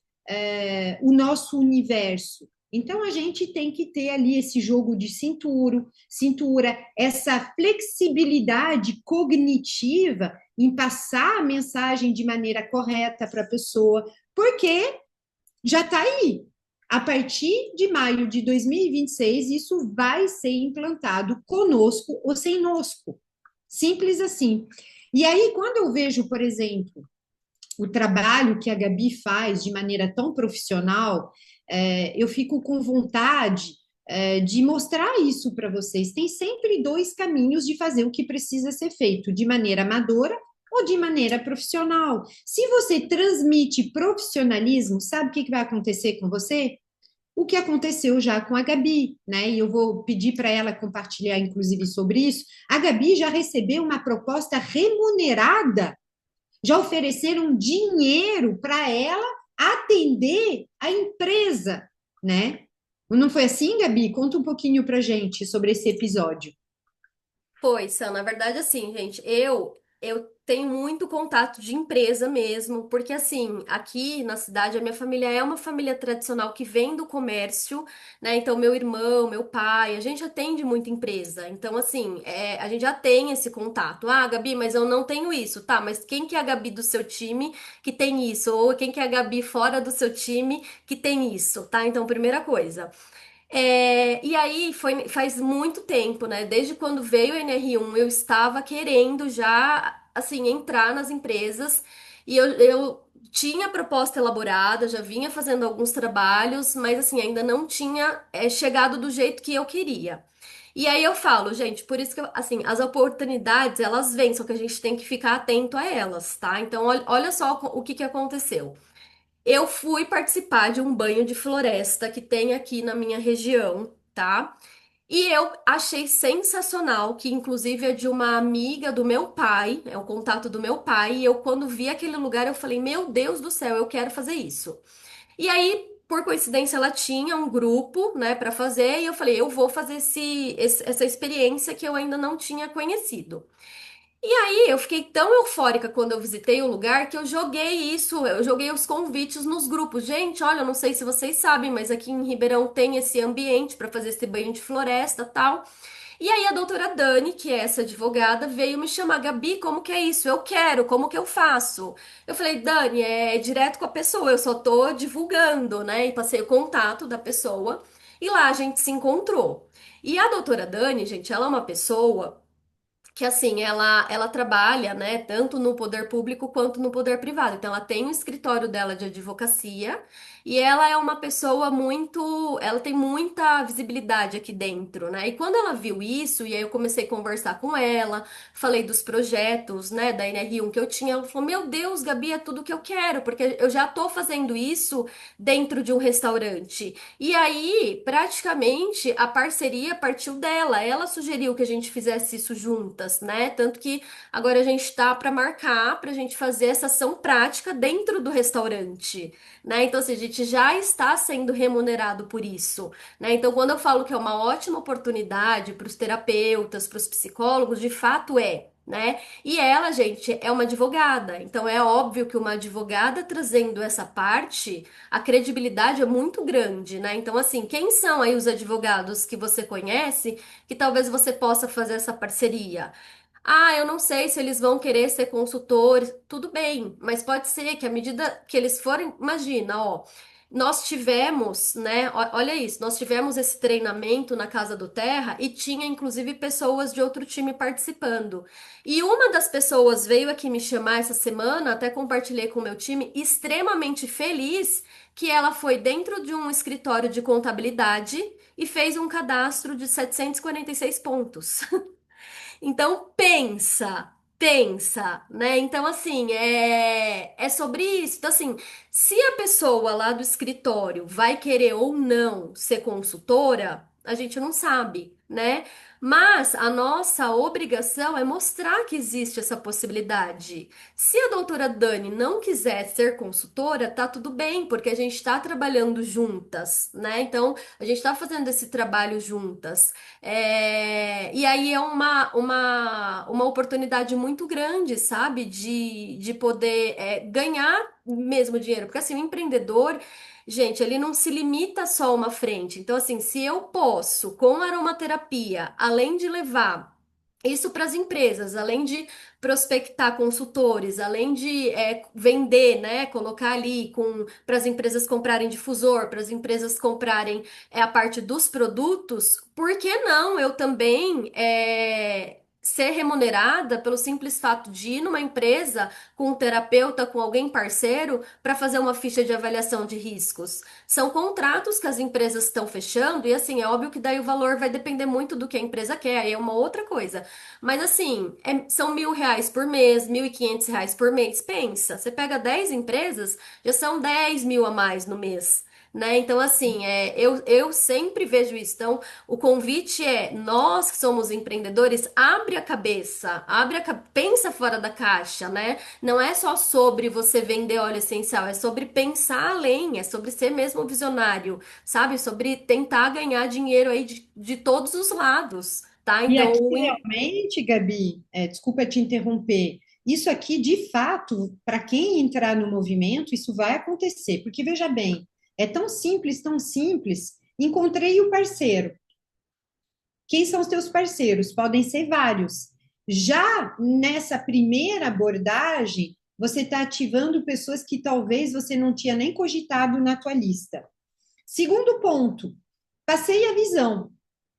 o nosso universo. Então a gente tem que ter ali esse jogo de cintura, essa flexibilidade cognitiva em passar a mensagem de maneira correta para a pessoa, porque já está aí. A partir de maio de 2026, isso vai ser implantado conosco ou sem nosco. Simples assim. E aí, quando eu vejo, por exemplo, o trabalho que a Gabi faz de maneira tão profissional, eu fico com vontade de mostrar isso para vocês. Tem sempre dois caminhos de fazer o que precisa ser feito, de maneira amadora ou de maneira profissional. Se você transmite profissionalismo, sabe o que vai acontecer com você? O que aconteceu já com a Gabi, né? E eu vou pedir para ela compartilhar, inclusive, sobre isso. A Gabi já recebeu uma proposta remunerada, já ofereceram dinheiro para ela atender a empresa, né? Não foi assim, Gabi? Conta um pouquinho para gente sobre esse episódio. Foi, Sam, na verdade, assim, gente, eu tenho muito contato de empresa mesmo, porque assim, aqui na cidade, a minha família é uma família tradicional que vem do comércio, né? Então, meu irmão, meu pai, a gente atende muita empresa. Então, assim, a gente já tem esse contato. Ah, Gabi, mas eu não tenho isso. Tá, mas quem que é a Gabi do seu time que tem isso? Ou quem que é a Gabi fora do seu time que tem isso, tá? Então, primeira coisa. E aí faz muito tempo, né? Desde quando veio o NR1, eu estava querendo já, assim, entrar nas empresas e eu tinha proposta elaborada, já vinha fazendo alguns trabalhos, mas assim, ainda não tinha, chegado do jeito que eu queria. E aí eu falo, gente, por isso que, assim, as oportunidades, elas vêm, só que a gente tem que ficar atento a elas, tá? Então, olha só o que que aconteceu. Eu fui participar de um banho de floresta que tem aqui na minha região, tá? E eu achei sensacional, que inclusive é de uma amiga do meu pai, é o contato do meu pai, e eu quando vi aquele lugar eu falei, meu Deus do céu, eu quero fazer isso. E aí, por coincidência, ela tinha um grupo, né, para fazer, e eu falei, eu vou fazer essa experiência que eu ainda não tinha conhecido. E aí, eu fiquei tão eufórica quando eu visitei o lugar que eu joguei isso, eu joguei os convites nos grupos. Gente, olha, eu não sei se vocês sabem, mas aqui em Ribeirão tem esse ambiente para fazer esse banho de floresta, tal. E aí a doutora Dani, que é essa advogada, veio me chamar, Gabi, como que é isso? Eu quero, como que eu faço? Eu falei, Dani, é direto com a pessoa, eu só tô divulgando, né? E passei o contato da pessoa e lá a gente se encontrou. E a doutora Dani, gente, ela é uma pessoa que assim, ela trabalha, né, tanto no poder público quanto no poder privado. Então, ela tem um escritório dela de advocacia e ela é uma pessoa ela tem muita visibilidade aqui dentro, né? E quando ela viu isso, e aí eu comecei a conversar com ela, falei dos projetos, né, da NR1 que eu tinha, ela falou: "Meu Deus, Gabi, é tudo que eu quero, porque eu já tô fazendo isso dentro de um restaurante". E aí, praticamente, a parceria partiu dela. Ela sugeriu que a gente fizesse isso juntas, né? Tanto que agora a gente tá para marcar, para a gente fazer essa ação prática dentro do restaurante, né? Então, assim, a gente já está sendo remunerado por isso, né? Então, quando eu falo que é uma ótima oportunidade para os terapeutas, para os psicólogos, de fato é. Né? E ela, gente, é uma advogada. Então é óbvio que uma advogada trazendo essa parte, a credibilidade é muito grande, né? Então, assim, quem são aí os advogados que você conhece que talvez você possa fazer essa parceria? Ah, eu não sei se eles vão querer ser consultores. Tudo bem, mas pode ser que à medida que eles forem, imagina, ó, nós tivemos, né? Olha isso, nós tivemos esse treinamento na Casa do Terra e tinha inclusive pessoas de outro time participando. E uma das pessoas veio aqui me chamar essa semana, até compartilhei com o meu time, extremamente feliz que ela foi dentro de um escritório de contabilidade e fez um cadastro de 746 pontos. Então pensa, né? Então, assim, é sobre isso. Então, assim, se a pessoa lá do escritório vai querer ou não ser consultora, a gente não sabe, né? Mas a nossa obrigação é mostrar que existe essa possibilidade. Se a doutora Dani não quiser ser consultora, tá tudo bem, porque a gente está trabalhando juntas, né? Então, a gente está fazendo esse trabalho juntas. E aí é uma oportunidade muito grande, sabe? De poder ganhar mesmo dinheiro. Porque assim, o empreendedor, gente, ele não se limita só a uma frente. Então, assim, se eu posso, com aromaterapia, além de levar isso para as empresas, além de prospectar consultores, além de vender, né? Colocar ali para as empresas comprarem difusor, para as empresas comprarem a parte dos produtos, por que não eu também ser remunerada pelo simples fato de ir numa empresa com um terapeuta, com alguém parceiro, para fazer uma ficha de avaliação de riscos. São contratos que as empresas estão fechando, e assim, é óbvio que daí o valor vai depender muito do que a empresa quer, aí é uma outra coisa. Mas assim, são R$ 1.000 por mês, R$ 1.500 por mês. Pensa, você pega 10 empresas, já são 10 mil a mais no mês. Né? Então, assim, eu sempre vejo isso. Então, o convite é, nós que somos empreendedores, abre a cabeça, pensa fora da caixa, né? Não é só sobre você vender óleo essencial, é sobre pensar além, é sobre ser mesmo visionário, sabe? Sobre tentar ganhar dinheiro aí de todos os lados, tá? E Então, aqui realmente, Gabi, desculpa te interromper, isso aqui, de fato, para quem entrar no movimento, isso vai acontecer, porque veja bem, é tão simples, encontrei o parceiro. Quem são os teus parceiros? Podem ser vários. Já nessa primeira abordagem, você está ativando pessoas que talvez você não tinha nem cogitado na tua lista. Segundo ponto, passei a visão,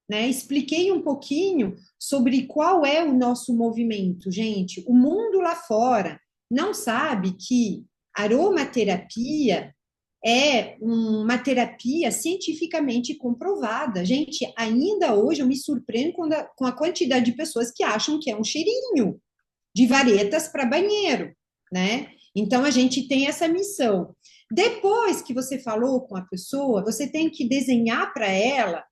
né? Expliquei um pouquinho sobre qual é o nosso movimento. Gente, o mundo lá fora não sabe que aromaterapia é uma terapia cientificamente comprovada. Gente, ainda hoje eu me surpreendo com a quantidade de pessoas que acham que é um cheirinho de varetas para banheiro, né? Então a gente tem essa missão. Depois que você falou com a pessoa, você tem que desenhar para ela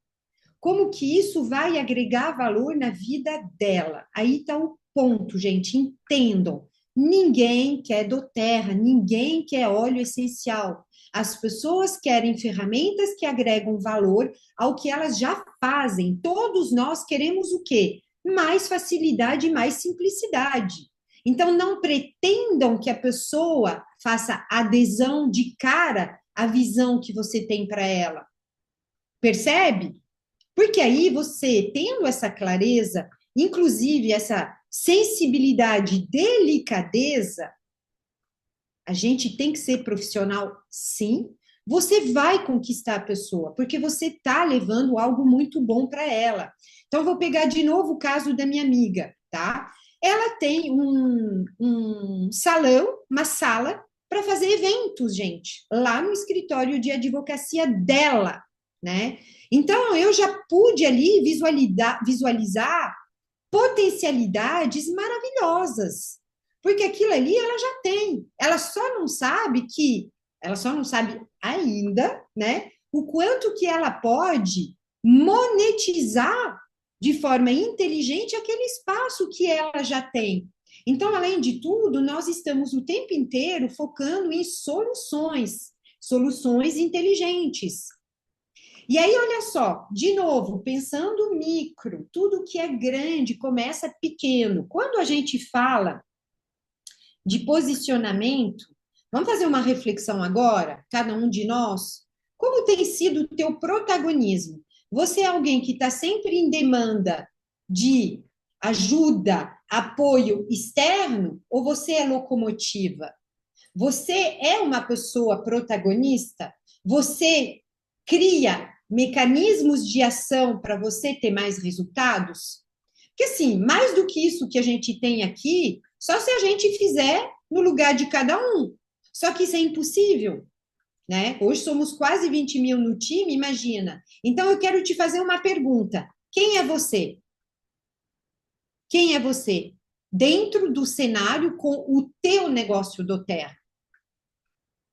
como que isso vai agregar valor na vida dela. Aí está o ponto, gente, entendam. Ninguém quer doTERRA, ninguém quer óleo essencial. As pessoas querem ferramentas que agregam valor ao que elas já fazem. Todos nós queremos o quê? Mais facilidade e mais simplicidade. Então, não pretendam que a pessoa faça adesão de cara à visão que você tem para ela. Percebe? Porque aí você, tendo essa clareza, inclusive essa sensibilidade, delicadeza, a gente tem que ser profissional, sim. Você vai conquistar a pessoa, porque você está levando algo muito bom para ela. Então, vou pegar de novo o caso da minha amiga, tá? Ela tem um salão, uma sala, para fazer eventos, gente, lá no escritório de advocacia dela, né? Então, eu já pude ali visualizar potencialidades maravilhosas, porque aquilo ali ela já tem. Ela só não sabe ainda, né, o quanto que ela pode monetizar de forma inteligente aquele espaço que ela já tem. Então, além de tudo, nós estamos o tempo inteiro focando em soluções inteligentes. E aí, olha só, de novo, pensando micro, tudo que é grande começa pequeno. Quando a gente fala de posicionamento, vamos fazer uma reflexão agora, cada um de nós? Como tem sido o teu protagonismo? Você é alguém que está sempre em demanda de ajuda, apoio externo, ou você é locomotiva? Você é uma pessoa protagonista? Você cria mecanismos de ação para você ter mais resultados? Porque, assim, mais do que isso que a gente tem aqui, só se a gente fizer no lugar de cada um. Só que isso é impossível, né? Hoje somos quase 20 mil no time, imagina. Então, eu quero te fazer uma pergunta. Quem é você? Quem é você? Dentro do cenário com o teu negócio doTERRA.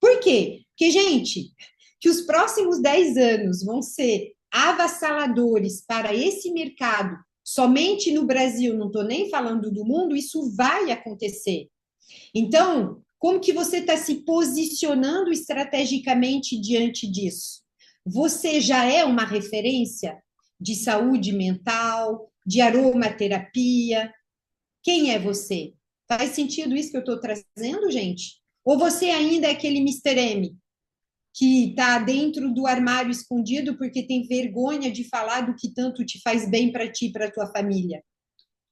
Por quê? Porque, gente, que os próximos 10 anos vão ser avassaladores para esse mercado, somente no Brasil, não estou nem falando do mundo, isso vai acontecer. Então, como que você está se posicionando estrategicamente diante disso? Você já é uma referência de saúde mental, de aromaterapia? Quem é você? Faz sentido isso que eu estou trazendo, gente? Ou você ainda é aquele Mr. M, que está dentro do armário escondido porque tem vergonha de falar do que tanto te faz bem para ti e para tua família,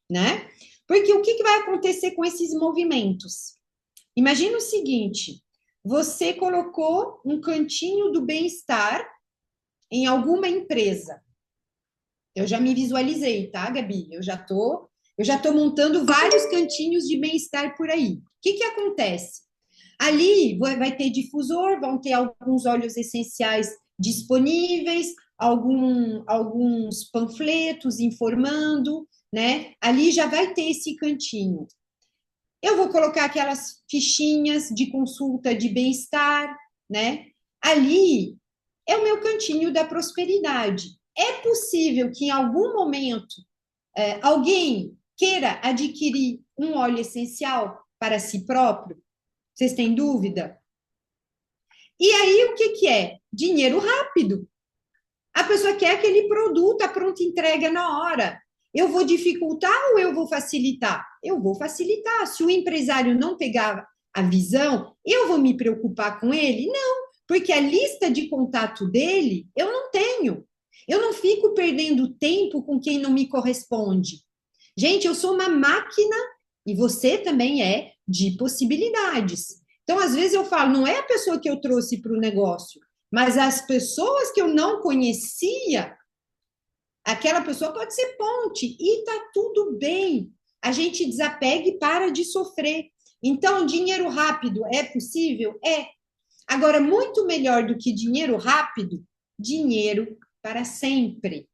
né? Porque o que vai acontecer com esses movimentos? Imagina o seguinte, você colocou um cantinho do bem-estar em alguma empresa. Eu já me visualizei, tá, Gabi? Eu já estou Eu já estou montando vários cantinhos de bem-estar por aí. O que que acontece? Ali vai ter difusor, vão ter alguns óleos essenciais disponíveis, alguns panfletos informando, né? Ali já vai ter esse cantinho. Eu vou colocar aquelas fichinhas de consulta de bem-estar, né? Ali é o meu cantinho da prosperidade. É possível que em algum momento alguém queira adquirir um óleo essencial para si próprio? Vocês têm dúvida? E aí, o que que é? Dinheiro rápido. A pessoa quer aquele produto, a pronta entrega na hora. Eu vou dificultar ou eu vou facilitar? Eu vou facilitar. Se o empresário não pegar a visão, eu vou me preocupar com ele? Não, porque a lista de contato dele eu não tenho. Eu não fico perdendo tempo com quem não me corresponde. Gente, eu sou uma máquina, e você também é, de possibilidades. Então, às vezes eu falo, não é a pessoa que eu trouxe para o negócio, mas as pessoas que eu não conhecia, aquela pessoa pode ser ponte, e tá tudo bem. A gente desapega e para de sofrer. Então, dinheiro rápido é possível? É. Agora, muito melhor do que dinheiro rápido, dinheiro para sempre.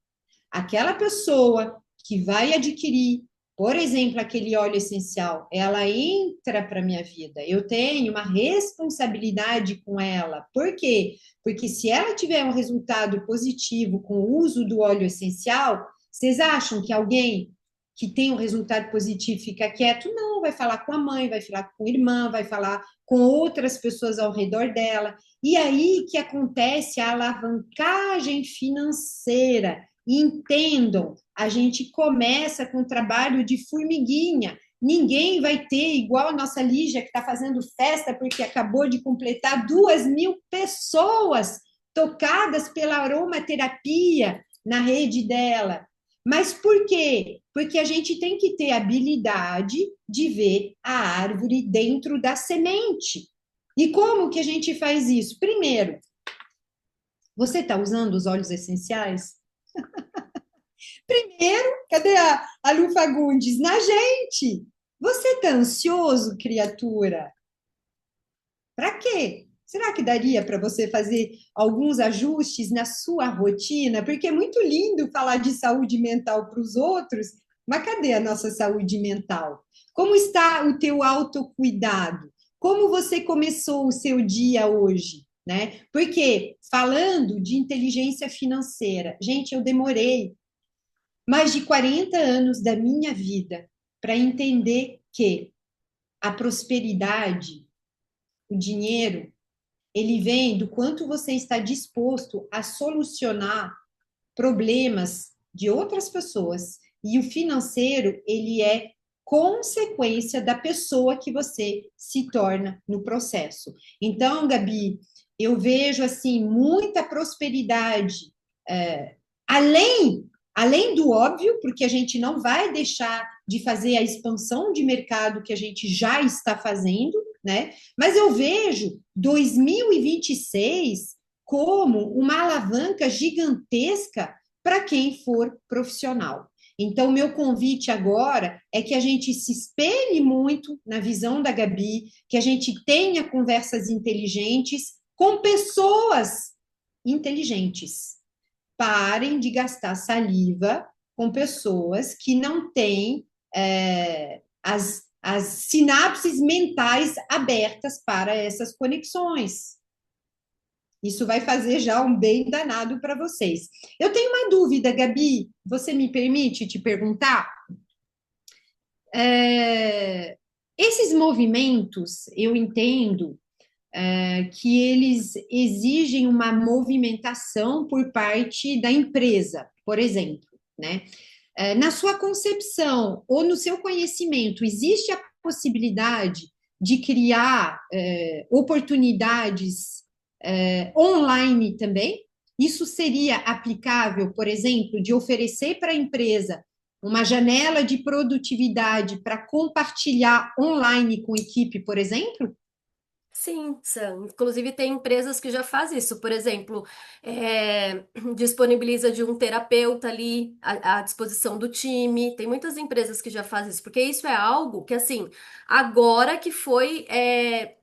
Aquela pessoa que vai adquirir, por exemplo, aquele óleo essencial, ela entra para a minha vida. Eu tenho uma responsabilidade com ela. Por quê? Porque se ela tiver um resultado positivo com o uso do óleo essencial, vocês acham que alguém que tem um resultado positivo fica quieto? Não, vai falar com a mãe, vai falar com a irmã, vai falar com outras pessoas ao redor dela. E aí que acontece a alavancagem financeira. E entendam, a gente começa com trabalho de formiguinha. Ninguém vai ter, igual a nossa Lígia, que está fazendo festa porque acabou de completar 2.000 pessoas tocadas pela aromaterapia na rede dela. Mas por quê? Porque a gente tem que ter habilidade de ver a árvore dentro da semente. E como que a gente faz isso? Primeiro, você está usando os óleos essenciais? Primeiro, cadê a Lu Fagundes? Na gente! Você está ansioso, criatura? Para quê? Será que daria para você fazer alguns ajustes na sua rotina? Porque é muito lindo falar de saúde mental para os outros, mas cadê a nossa saúde mental? Como está o teu autocuidado? Como você começou o seu dia hoje? Né? Porque falando de inteligência financeira, gente, eu demorei mais de 40 anos da minha vida para entender que a prosperidade, o dinheiro, ele vem do quanto você está disposto a solucionar problemas de outras pessoas. E o financeiro, ele é consequência da pessoa que você se torna no processo. Então, Gabi, eu vejo assim muita prosperidade, além do óbvio, porque a gente não vai deixar de fazer a expansão de mercado que a gente já está fazendo, né? Mas eu vejo 2026 como uma alavanca gigantesca para quem for profissional. Então, meu convite agora é que a gente se espelhe muito na visão da Gabi, que a gente tenha conversas inteligentes com pessoas inteligentes. Parem de gastar saliva com pessoas que não têm as sinapses mentais abertas para essas conexões. Isso vai fazer já um bem danado para vocês. Eu tenho uma dúvida, Gabi, você me permite te perguntar? Esses movimentos, eu entendo que eles exigem uma movimentação por parte da empresa, por exemplo, né? Na sua concepção ou no seu conhecimento, existe a possibilidade de criar oportunidades online também? Isso seria aplicável, por exemplo, de oferecer para a empresa uma janela de produtividade para compartilhar online com equipe, por exemplo? Sim, são. Inclusive tem empresas que já fazem isso. Por exemplo, disponibiliza de um terapeuta ali à disposição do time. Tem muitas empresas que já fazem isso, porque isso é algo que, assim, agora que foi. É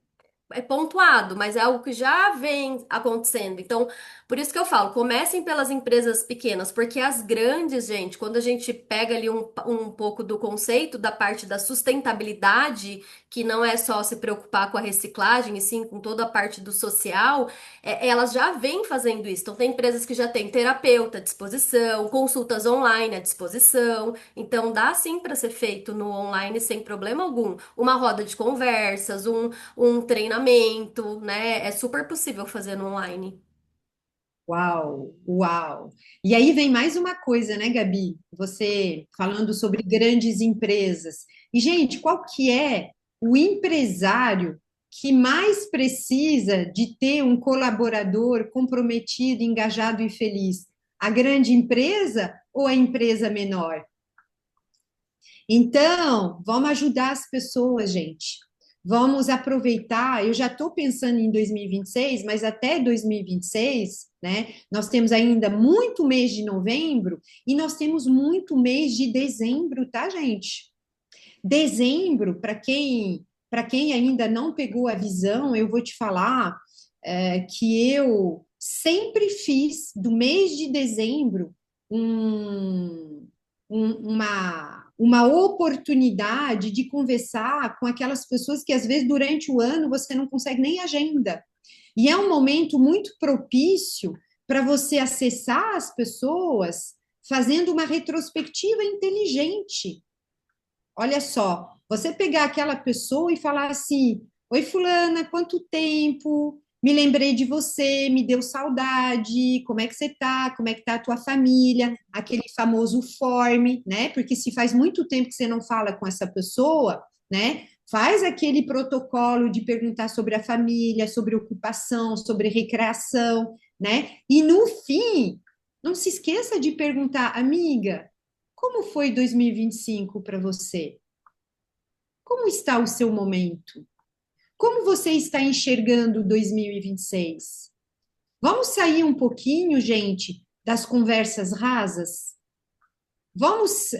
pontuado, mas é algo que já vem acontecendo. Então, por isso que eu falo, comecem pelas empresas pequenas, porque as grandes, gente, quando a gente pega ali um pouco do conceito da parte da sustentabilidade, que não é só se preocupar com a reciclagem, e sim com toda a parte do social, elas já vêm fazendo isso. Então, tem empresas que já têm terapeuta à disposição, consultas online à disposição. Então, dá sim para ser feito no online sem problema algum. Uma roda de conversas, um treinamento, né? É super possível fazer no online. Uau, uau. E aí vem mais uma coisa, né, Gabi? Você falando sobre grandes empresas. E, gente, qual que é o empresário que mais precisa de ter um colaborador comprometido, engajado e feliz? A grande empresa ou a empresa menor? Então, vamos ajudar as pessoas, gente. Vamos aproveitar. Eu já estou pensando em 2026, mas até 2026, né? Nós temos ainda muito mês de novembro e nós temos muito mês de dezembro, tá, gente? Dezembro, para quem ainda não pegou a visão, eu vou te falar que eu sempre fiz do mês de dezembro um, uma oportunidade de conversar com aquelas pessoas que às vezes durante o ano você não consegue nem agenda. E é um momento muito propício para você acessar as pessoas fazendo uma retrospectiva inteligente. Olha só, você pegar aquela pessoa e falar assim: Oi, Fulana, quanto tempo? Me lembrei de você, me deu saudade. Como é que você tá? Como é que tá a tua família? Aquele famoso form, né? Porque se faz muito tempo que você não fala com essa pessoa, né? Faz aquele protocolo de perguntar sobre a família, sobre ocupação, sobre recreação, né? E no fim, não se esqueça de perguntar, amiga, como foi 2025 para você? Como está o seu momento? Como você está enxergando 2026? Vamos sair um pouquinho, gente, das conversas rasas? Vamos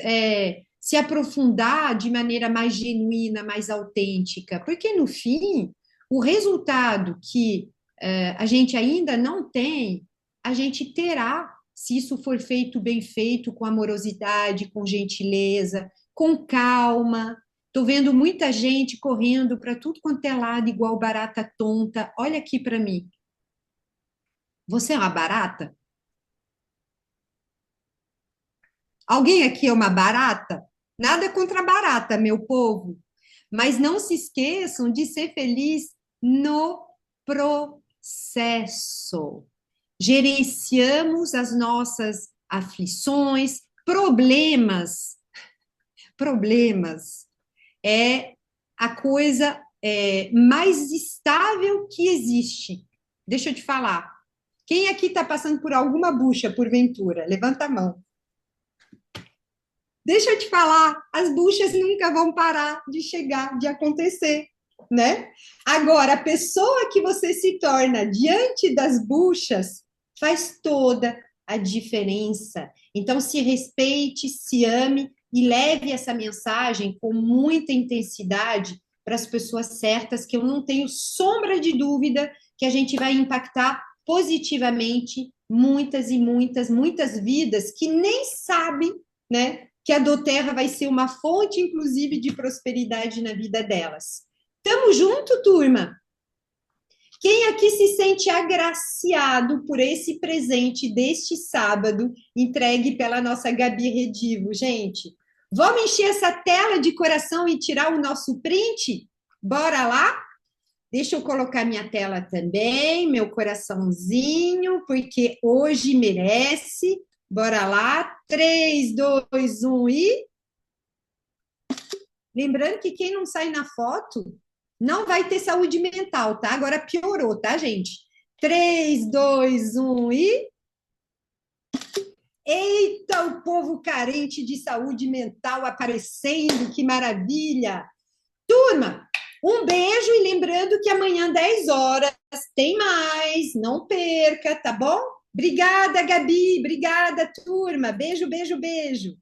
se aprofundar de maneira mais genuína, mais autêntica, porque no fim, o resultado que a gente ainda não tem, a gente terá, se isso for feito bem feito, com amorosidade, com gentileza, com calma. Estou vendo muita gente correndo para tudo quanto é lado, igual barata tonta. Olha aqui para mim. Você é uma barata? Alguém aqui é uma barata? Nada contra a barata, meu povo. Mas não se esqueçam de ser feliz no processo. Gerenciamos as nossas aflições, problemas. Problemas é a coisa mais estável que existe. Deixa eu te falar. Quem aqui está passando por alguma bucha, porventura? Levanta a mão. Deixa eu te falar, as buchas nunca vão parar de chegar, de acontecer, né? Agora, a pessoa que você se torna diante das buchas faz toda a diferença. Então, se respeite, se ame e leve essa mensagem com muita intensidade para as pessoas certas, que eu não tenho sombra de dúvida que a gente vai impactar positivamente muitas e muitas, muitas vidas que nem sabem, né, que a Doterra vai ser uma fonte, inclusive, de prosperidade na vida delas. Tamo junto, turma? Quem aqui se sente agraciado por esse presente deste sábado, entregue pela nossa Gabi Redivo, gente? Vamos encher essa tela de coração e tirar o nosso print? Bora lá? Deixa eu colocar minha tela também, meu coraçãozinho, porque hoje merece. Bora lá, 3, 2, 1 e. Lembrando que quem não sai na foto não vai ter saúde mental, tá? Agora piorou, tá, gente? 3, 2, 1 e. Eita, o povo carente de saúde mental aparecendo, que maravilha! Turma, Um beijo e lembrando que amanhã, 10 horas, tem mais. Não perca, tá bom? Obrigada, Gabi. Obrigada, turma. Beijo, beijo, beijo.